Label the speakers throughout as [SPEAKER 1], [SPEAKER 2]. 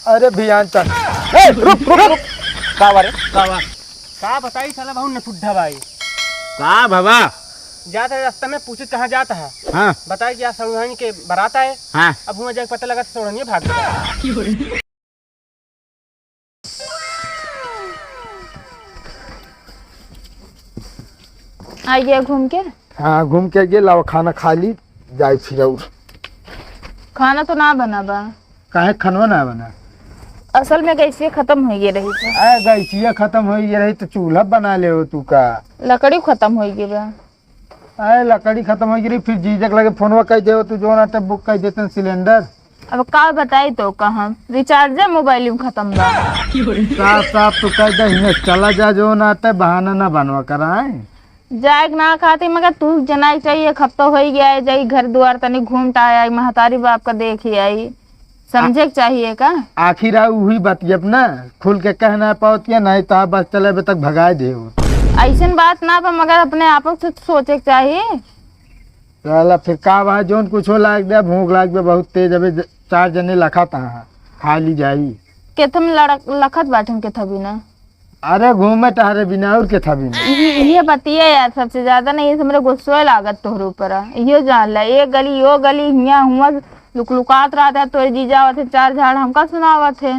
[SPEAKER 1] अरे भियान चल।
[SPEAKER 2] रुक रुक रुक का बारे
[SPEAKER 3] का बताई साला भाऊ नठुड्ढा भाई
[SPEAKER 2] का बाबा
[SPEAKER 3] जाता है रास्ते में पूछे कहाँ जाता है।
[SPEAKER 2] हाँ
[SPEAKER 3] बताया कि सोहनी के बारात आए।
[SPEAKER 2] हाँ
[SPEAKER 3] अब वहाँ जाके पता लगा सोहनी भाग गया।
[SPEAKER 4] आइए घूम के।
[SPEAKER 1] हाँ घूम के गेल और खाना खा ली जाए फिर। और
[SPEAKER 4] खाना तो ना बना बा।
[SPEAKER 1] काहे खनवा ना बना?
[SPEAKER 4] असल में गैसीय खत्म हो गई रही थी।
[SPEAKER 1] अरे गैसिया खत्म हो रही तो चूल्हा बना ले हो तू का।
[SPEAKER 4] लकड़ी खत्म हो गई बा।
[SPEAKER 1] अरे लकड़ी खत्म हो गई फिर जीजक लगे फोनवा कह दे तू जो ना तब बुक कर देते सिलेंडर।
[SPEAKER 4] अब का बताई तो कहाँ रिचार्ज मोबाइल में खत्म बा।
[SPEAKER 1] साफ साफ तो कह दे चला जा जो ना तब बहाना ना बनवा कराए।
[SPEAKER 4] जाए ना खाती मगर तू जना चाहिए खप तो हो ही गया है। जाई घर द्वार तनी घूम टाया महतारी बाप का देख ही आई। समझे के चाहिए का। आखिर
[SPEAKER 1] वही बतियब ना खुल के कहना पाओतिया नहीं तो बस चले तक भगाए दे।
[SPEAKER 4] ऐसन बात ना पर मगर अपने आप से सोचे के चाहिए।
[SPEAKER 1] चला फिर का भाई जोन कुछ लाग दे भूख लाग दे बहुत तेज। अभी 4 जने लखा था खा ली जाई
[SPEAKER 4] के तुम लखत बैठन के थबी ना।
[SPEAKER 1] अरे घूमे टहरे बिना और के था बिना।
[SPEAKER 4] ये बतिया यार सबसे ज्यादा नहीं ये मेरे गुस्सो लागत तोहरे ऊपर ये जान ला। एक गली यो गली हिया हुआ लुकलुकात रहा था तोरे जीजा थे 4 झाड़ हमका सुनावा थे।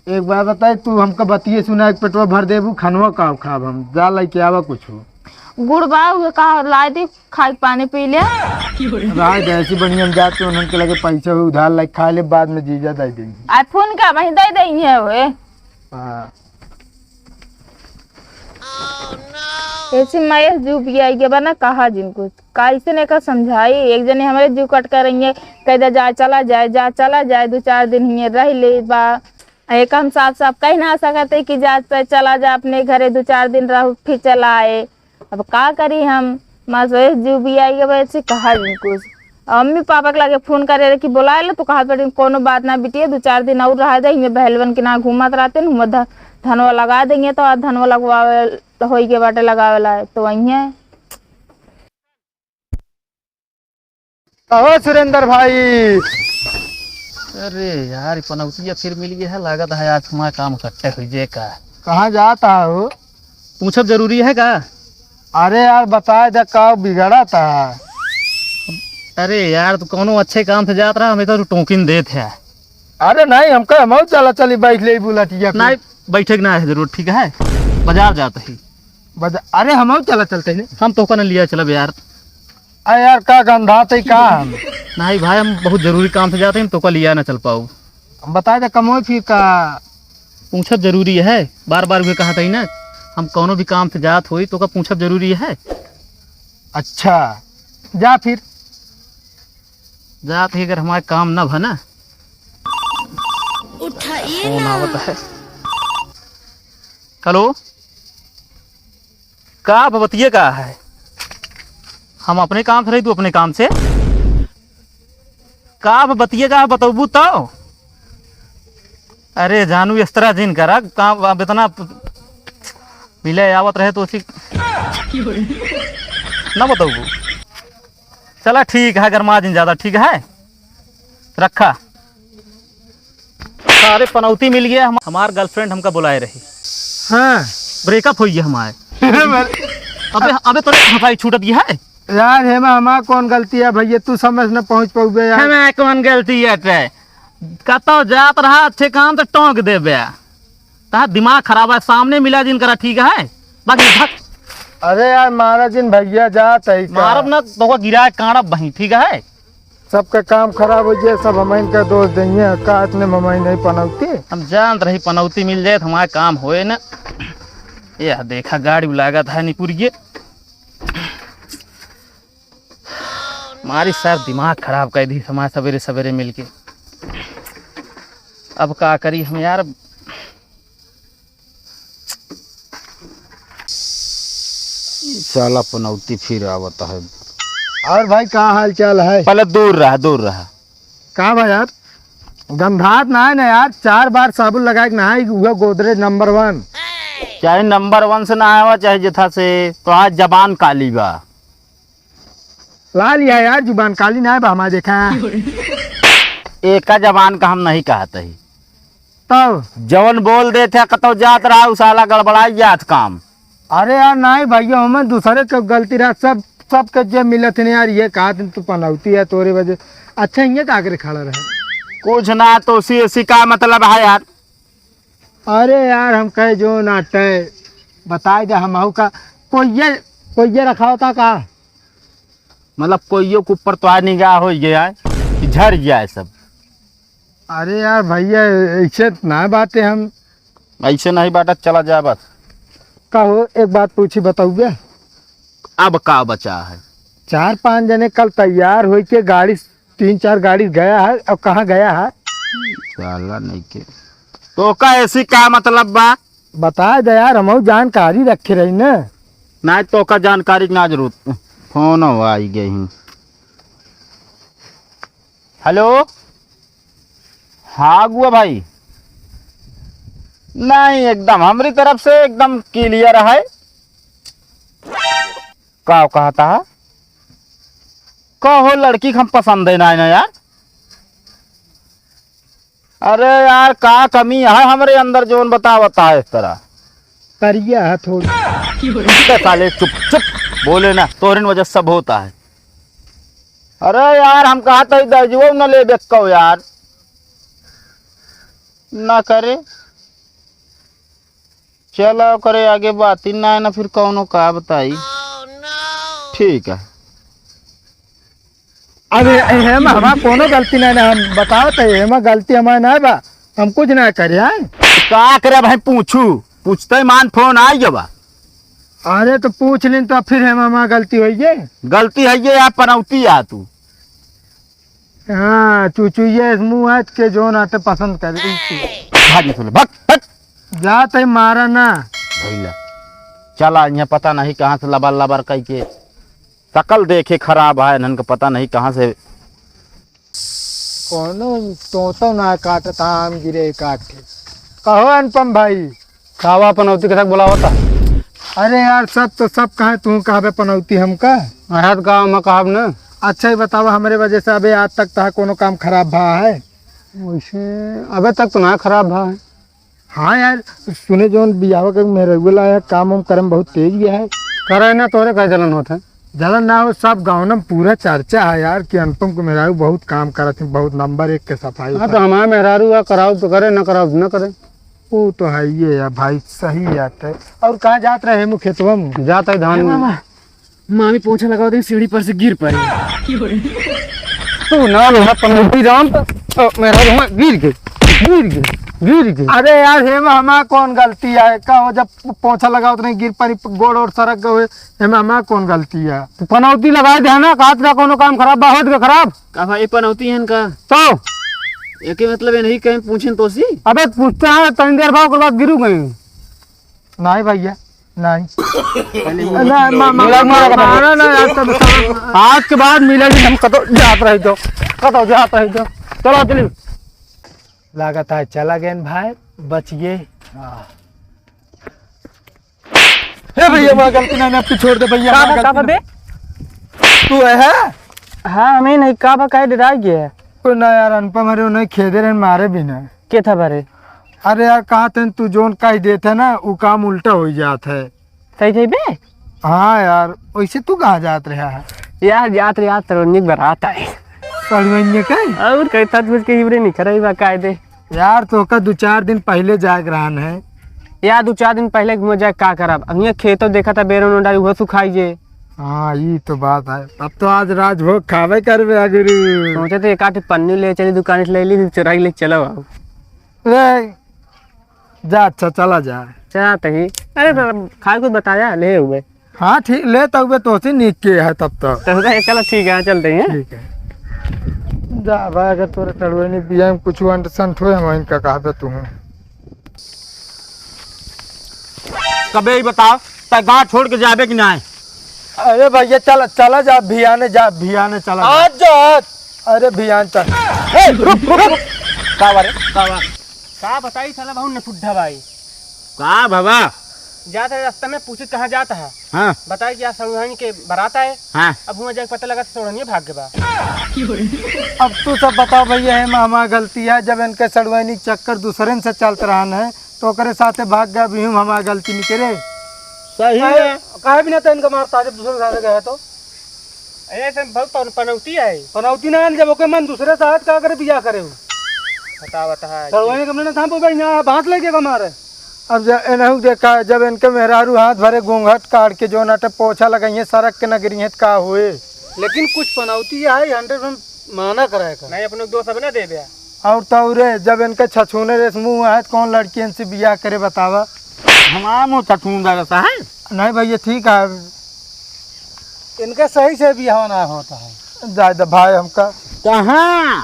[SPEAKER 1] एक बार बताई तू हमका बतिये सुना एक पेटवा भर देबू खनवा का खाब हम जा लेके आवा कुछ
[SPEAKER 4] गुड़ बा कहा ला दी खाए पानी पी ले।
[SPEAKER 1] राय ऐसी बढ़िया हम जाते उनके लगे पैसे हुए उधार लाइक खा ले बाद में जीजा दे देंगे।
[SPEAKER 4] आईफोन का वही दे देंगे हुए।
[SPEAKER 1] हाँ
[SPEAKER 4] ऐसी महेश जू भी आई के बना कहा जिनको कैसे ने का समझाई। एक जने हमारे जू कट कर रही है कह दे जा चला जाए 2-4 दिन ही रह ले बा। एक हम साफ साफ कह ना सकते कि जा चला जा अपने घरे 2-4 दिन रह फिर चला आए। अब का करी हम महेश जू भी आई के वैसे कहा जिनको। मम्मी पापा के लगे फोन करे कि बुलाए लो तो कहा बेटी कोनो बात ना बिटिया 2-4 दिन और रह जाए बहलवन के ना घूमत रहते न धनवा लगा देंगे तो धनवा लगवावे हो के बाटे लगावेला तो वही है।
[SPEAKER 1] कहो सुरेंद्र भाई।
[SPEAKER 2] अरे यार पनौतिया फिर मिल गया है लागत है आज हमारा काम इकट्ठे हुई जे का।
[SPEAKER 1] कहाँ जाता हो?
[SPEAKER 2] पूछब जरूरी है का?
[SPEAKER 1] अरे यार बताए दे का बिगड़ा था।
[SPEAKER 2] अरे यार तू कोनो अच्छे काम से जात रहा हमें तो टोकिन देते है।
[SPEAKER 1] अरे नहीं हमका हम चला चली बैठ ले बुलाटिया
[SPEAKER 2] नहीं बैठक ना है जरूर ठीक है बाजार जाते ही।
[SPEAKER 1] अरे हम चला चलते हैं
[SPEAKER 2] हम तो का लिया चलब यार।
[SPEAKER 1] अरे यार का गंधा थे का हम
[SPEAKER 2] नहीं भाई हम बहुत जरूरी काम से जाते हैं तो का लिया ना चल पाऊ।
[SPEAKER 1] हम बताए दे कमो फिर का
[SPEAKER 2] पूछब जरूरी है बार बार हुए कहा था ना हम कोनो भी काम से जात हुई तो का पूछब जरूरी है।
[SPEAKER 1] अच्छा जा फिर
[SPEAKER 2] जात ही अगर हमारे काम न बना
[SPEAKER 4] उठाइए ना।
[SPEAKER 2] है हेलो का बतिया का है हम अपने काम से रही तू अपने काम से का बतिया का बतबू तो। अरे जानू इस तरह जिन करा काम अब इतना मिले आवत रहे तो उसी ना बताऊ। चला ठीक है अगर मार्जिन ज्यादा ठीक है रखा। सारे पनौती मिल गया हमार गर्लफ्रेंड हमका बुलाए रही।
[SPEAKER 1] हाँ
[SPEAKER 2] ब्रेकअप हुई है हमारे। अबे अबे तो हमारी छूट दी है
[SPEAKER 1] यार हेमा हमारा कौन गलती है भैया तू समझ न पहुंच पाओगे यार।
[SPEAKER 2] हमें कौन गलती है कतो जात रहा अच्छे काम तो टोंक दे बया दिमाग खराब है सामने मिला जिन करा ठीक है बाकी भक।
[SPEAKER 1] अरे यार मारा जिन भैया जात है
[SPEAKER 2] मारब न तो गिरा काड़ब वहीं ठीक है।
[SPEAKER 1] सबका काम खराब हो जाए सब हम इनका दोष देंगे का इतने ममाई नहीं पनौती।
[SPEAKER 2] हम जानत रही पनौती मिल जाए तो हमारे काम होए न। यह देखा गाड़ी लागत है निपुरिये हमारी सर दिमाग खराब कर दी हमारे सवेरे सवेरे मिलके। अब का करी हम यार।
[SPEAKER 5] साला पनौती फिर आवता है।
[SPEAKER 1] और भाई क्या हाल चाल है?
[SPEAKER 5] पहले दूर रहा
[SPEAKER 1] कहाँ भाई यार गंधात ना है ना यार 4 बार साबुन लगा के नहाई हुआ गोदरेज नंबर 1।
[SPEAKER 5] चाहे नंबर 1 से नहावा चाहे जथा से तो आज जबान काली बा।
[SPEAKER 1] ला लिया यार जुबान काली ना है हमारे देखा है।
[SPEAKER 5] एक का जबान का हम नहीं कहते ही
[SPEAKER 1] तब
[SPEAKER 5] जवन बोल दे थे कतो जात रहा उ साला गड़बड़ाई जात काम।
[SPEAKER 1] अरे यार नहीं भैया हमें दूसरे के गलती रहा सब के जो मिलत है यार ये कहा तू पनौती है तोरे वजह। अच्छा ये का आगे खड़ा रहे
[SPEAKER 5] कुछ ना तो उसी का मतलब है यार।
[SPEAKER 1] अरे यार हम कहे जो नाटे बताए दे हम का कोई ये रखा होता का
[SPEAKER 5] मतलब कोई के ऊपर तो निगाह हो गया है कि झड़ गया है सब।
[SPEAKER 1] अरे यार भैया ऐसे ना बातें हम
[SPEAKER 5] ऐसे नहीं बाटा चला जा बस।
[SPEAKER 1] कहो एक बात पूछी बताओगे।
[SPEAKER 5] अब का बचा है
[SPEAKER 1] 4-5 जने कल तैयार हो के गाड़ी 3-4 गाड़ी गया है। अब कहाँ गया है
[SPEAKER 5] साला नहीं के तो का ऐसी का मतलब बा।
[SPEAKER 1] बता दे यार हम जानकारी रखे रही ना।
[SPEAKER 5] ना तो का जानकारी ना जरूरत फोन आई गई। हेलो हाँ गुआ भाई नहीं एकदम हमारी तरफ से एकदम क्लियर है। का कहता है कहो लड़की हम पसंद है ना यार। अरे यार का कमी है हमारे अंदर जोन बता है इस तरह
[SPEAKER 1] करिया है थोड़ी
[SPEAKER 5] साले चुप चुप बोले ना तोहरे वजह सब होता है। अरे यार हम कहा था दर्जुओ न ले बेको यार ना करे चलो करे आगे बात ही ना फिर कौनो का बताई। ठीक है
[SPEAKER 1] अरे हेमा हमारा कोनो गलती नहीं ना हम बताओ तो हेमा गलती हमारा ना बा हम कुछ ना करे हैं।
[SPEAKER 5] का करे भाई पूछते मान फोन आई जबा।
[SPEAKER 1] अरे तो पूछ लें तो फिर हेमा हमारा गलती हुई है।
[SPEAKER 5] गलती है ये यार पनौती आ तू।
[SPEAKER 1] हाँ चूचुये मुँह है के जो नाते पसंद कर
[SPEAKER 5] भाग निकल भाग भाग
[SPEAKER 1] जाते ही मारा ना
[SPEAKER 5] भैया चला यहाँ पता नहीं कहाँ से लबर लबर कह के शकल देखे खराब है इनका पता नहीं कहाँ से
[SPEAKER 1] कोनो तो ना काटता आम गिरे काट के। कहो अनुपम भाई
[SPEAKER 3] खावा पनौती के साथ बोला होता।
[SPEAKER 1] अरे यार सब कहा तू कहा पनौती हमका
[SPEAKER 3] अरे गाँव में कहा ना।
[SPEAKER 1] अच्छा ही बताओ हमारे वजह से अबे आज तक तहा कोनो काम खराब भा है
[SPEAKER 3] वैसे अबे तक तो ना खराब भा है।
[SPEAKER 1] हाँ यार सुने जो बियाह के मेरे है काम उम करम बहुत तेज गया है।
[SPEAKER 3] करे ना तोरे का जलन होता है।
[SPEAKER 1] जलन ना हो सब गाँव में पूरा चर्चा है यार कि अनुपम को मेरा बहुत काम करत है बहुत नंबर 1 के सफाई।
[SPEAKER 3] हाँ तो हमारे मेहरारू हुआ कराओ तो करे ना कराओ तो ना करे।
[SPEAKER 1] वो तो है ये यार भाई सही आता है। और कहाँ जात रहे मुँह खेतवा में
[SPEAKER 3] जाता है धान में
[SPEAKER 2] मामी पोछा लगा दी सीढ़ी पर से गिर पड़ी।
[SPEAKER 3] तू ना मेरा पनौती राम तो मेरा गिर गए।
[SPEAKER 1] अरे यार हेमा हमारा कौन गलती है का जब पोछा लगाओ तो नहीं गिर पड़ी गोड़ और सड़क गए हेमा हमारा कौन गलती है।
[SPEAKER 3] तो पनौती लगाए थे ना काट का कोनो काम खराब बा होत के खराब
[SPEAKER 2] का भाई पनौती है इनका
[SPEAKER 3] तो
[SPEAKER 2] एक मतलब नहीं कहीं पूछें तो सी।
[SPEAKER 3] अबे पूछते हैं तनी देर बाद के बाद गिरू गए।
[SPEAKER 1] नहीं भैया नहीं
[SPEAKER 3] आज के बाद मिलेगी हम कतो जात रहे जो चलो चलिए
[SPEAKER 1] लागत है चला गए भाई बचिए। हे भैया मैं गलती नहीं आपकी छोड़ दे भैया तू है
[SPEAKER 3] हाँ हमें नहीं का बकाय डरा गया
[SPEAKER 1] तो ना यार अनुपम अरे उन्हें खेदे रहे मारे भी ना
[SPEAKER 3] के था बारे।
[SPEAKER 1] अरे यार कहा थे तू जोन कह देते ना वो काम उल्टा हो जाता है।
[SPEAKER 3] सही सही बे
[SPEAKER 1] हाँ यार वैसे तू कहाँ जात रहा है
[SPEAKER 3] यार याद तरनिक बरात है
[SPEAKER 1] पढ़वेंगे कहीं
[SPEAKER 3] और कई तक कुछ के हिबरे नहीं करे बकाय दे
[SPEAKER 1] यार तो का 2-4 दिन पहले जाग रहा है
[SPEAKER 3] यार 2-4 दिन पहले मजा का करब अब ये खेतों देखा था बेरों डाली वो सुखाइए।
[SPEAKER 1] हाँ ये तो बात है अब तो आज राजभोग खावे करवे अगर
[SPEAKER 3] सोचे तो एक आठ पन्नी ले चली दुकान से ले ली चुराई ले चलो आओ
[SPEAKER 1] जा अच्छा चला जा
[SPEAKER 3] चाहते ही अरे खाए कुछ बताया ले हुए।
[SPEAKER 1] हाँ ठीक ले तब तो से नीक के है तब तो
[SPEAKER 3] चलो ठीक है चलते हैं।
[SPEAKER 1] ठीक है जा भाई अगर तोरे तड़वे नहीं पिया कुछ अंट हो हम इनका कहा तू
[SPEAKER 5] कबे ही बताओ ता गाँव छोड़ के जाबे कि नहीं।
[SPEAKER 1] अरे भैया चला जा भियाने चला आज जा अरे भियान चल
[SPEAKER 5] का बारे
[SPEAKER 3] का बताई साला बहु नफुड्ढा भाई
[SPEAKER 5] का बाबा
[SPEAKER 3] जाते रास्ते में पूछे कहाँ जाता है,
[SPEAKER 5] हाँ
[SPEAKER 3] बताया कि आज सड़ुहानी के बारात आए।
[SPEAKER 5] हाँ
[SPEAKER 3] अब वहाँ जाके पता लगा सड़ुहानी भाग गया।
[SPEAKER 1] अब तू सब बताओ भैया है हमारा गलती है, जब इनके सड़वैनी चक्कर दूसरे से चलते रहन है तो ओकरे साथे भाग गया भी हूँ, हमारा गलती नहीं करे।
[SPEAKER 5] सही है।
[SPEAKER 1] कहे भी ना तो इनका मारता जब दूसरे साथ गया तो
[SPEAKER 3] ऐसे बहुत पनौती है।
[SPEAKER 1] पनौती ना जब ओके मन दूसरे साथ का करे बिया करे
[SPEAKER 3] बता
[SPEAKER 1] सड़वैनी कमरे थाम पे यहाँ बात लगे हमारे। अब एनहू देखा जब इनके मेहरारू हाथ भरे घूंघट काट के जो नाटे पोछा लगाइए सड़क के नगरी है का हुए, लेकिन कुछ पनौती है 100% माना कराएगा
[SPEAKER 3] नहीं अपने दोस्त अब ना दे दिया।
[SPEAKER 1] और तौरे जब इनके छछूने रेस मुँह है कौन लड़की इनसे बिया करे बतावा।
[SPEAKER 5] हमारा मुँह चटूंगा रहता है।
[SPEAKER 1] नहीं भैया ठीक है, इनका सही से बिया होना होता है। ज्यादा भाई हमका
[SPEAKER 5] कहाँ